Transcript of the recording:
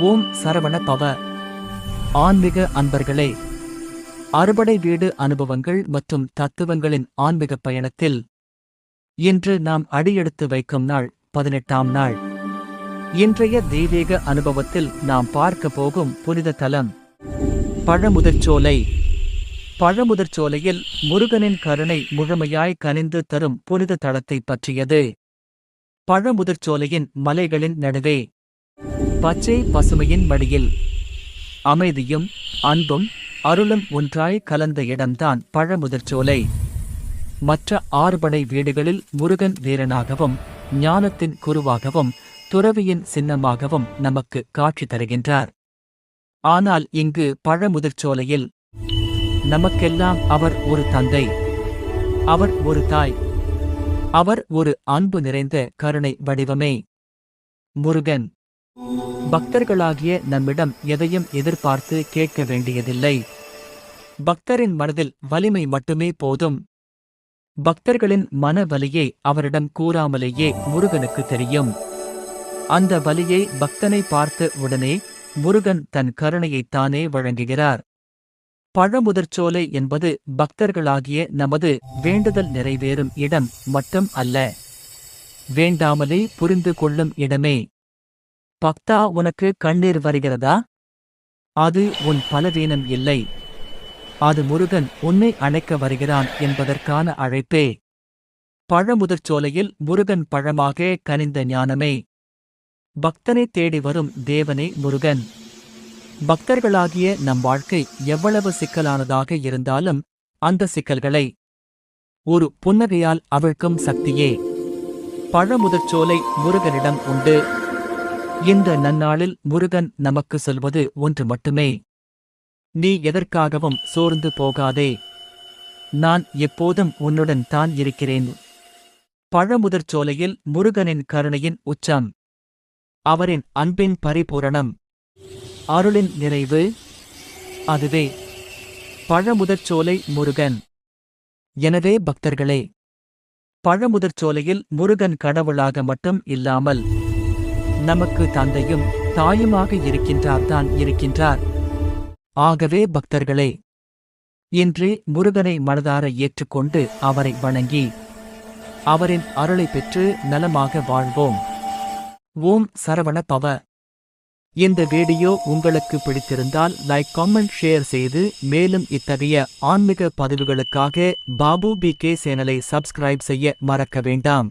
ஓம் சரவண பவ. ஆன்மீக அன்பர்களே, அறுபடை வீடு அனுபவங்கள் மற்றும் தத்துவங்களின் ஆன்மீக பயணத்தில் இன்று நாம் அடியெடுத்து வைக்கும் நாள் 18ஆம் நாள். இன்றைய தெய்வீக அனுபவத்தில் நாம் பார்க்க போகும் புனித தலம் பழமுதிர்ச்சோலை. பழமுதிர்ச்சோலையில் முருகனின் கருணை முழுமையாய் கனிந்து தரும் புனித தலத்தை பற்றியது. பழமுதிர்ச்சோலையின் மலைகளின் நடுவே, பச்சை பசுமையின் மடியில், அமைதியும் அன்பும் அருளும் ஒன்றாய் கலந்த இடம்தான் பழமுதிர்ச்சோலை. மற்ற ஆறுபடை வீடுகளில் முருகன் வீரனாகவும் ஞானத்தின் குருவாகவும் துறவியின் சின்னமாகவும் நமக்கு காட்சி தருகின்றார். ஆனால் இங்கு பழமுதிர்ச்சோலையில் நமக்கெல்லாம் அவர் ஒரு தந்தை, அவர் ஒரு தாய், அவர் ஒரு அன்பு நிறைந்த கருணை வடிவமே. முருகன் பக்தர்களாகிய நம்மிடம் எதையும் எதிர்பார்த்து கேட்க வேண்டியதில்லை. பக்தரின் மனதில் வலிமை மட்டுமே போதும். பக்தர்களின் மன வலியை அவரிடம் கூறாமலேயே முருகனுக்கு தெரியும். அந்த வலியை பக்தனை பார்த்த உடனே முருகன் தன் கருணையைத்தானே வழங்குகிறார். பழமுதிர்ச்சோலை என்பது பக்தர்களாகிய நமது வேண்டுதல் நிறைவேறும் இடம் மட்டும் அல்ல, வேண்டாமலே புரிந்து கொள்ளும் இடமே. பக்தா, உனக்கு கண்ணீர் வருகிறதா? அது உன் பலவீனம் இல்லை, அது முருகன் உன்னை அழைக்க வருகிறான் என்பதற்கான அழைப்பே. பழமுதிர்ச்சோலையில் முருகன் பழமாக கனிந்த ஞானமே. பக்தனை தேடி வரும் தேவனே முருகன். பக்தர்களாகிய நம் வாழ்க்கை எவ்வளவு சிக்கலானதாக இருந்தாலும் அந்த சிக்கல்களை ஒரு புன்னகையால் அவிழ்க்கும் சக்தியே பழமுதிர்ச்சோலை முருகனிடம் உண்டு. இந்த நன்னாளில் முருகன் நமக்கு சொல்வது ஒன்று மட்டுமே: நீ எதற்காகவும் சோர்ந்து போகாதே, நான் எப்போதும் உன்னுடன் தான் இருக்கிறேன். பழமுதிர்ச்சோலையில் முருகனின் கருணையின் உச்சம், அவரின் அன்பின் பரிபூரணம், அருளின் நிறைவு, அதுவே பழமுதிர்ச்சோலை முருகன். எனவே பக்தர்களே, பழமுதிர்ச்சோலையில் முருகன் கடவுளாக மட்டும் இல்லாமல் நமக்கு தந்தையும் தாயுமாக இருக்கின்றார். ஆகவே பக்தர்களே, இன்று முருகனை மனதார ஏற்றுக்கொண்டு அவரை வணங்கி அவரின் அருளை பெற்று நலமாக வாழ்வோம். ஓம் சரவண பவ. இந்த வீடியோ உங்களுக்கு பிடித்திருந்தால் லைக், காமெண்ட், ஷேர் செய்து மேலும் இத்தகைய ஆன்மீக பதிவுகளுக்காக பாபு BK சேனலை சப்ஸ்கிரைப் செய்ய மறக்க வேண்டாம்.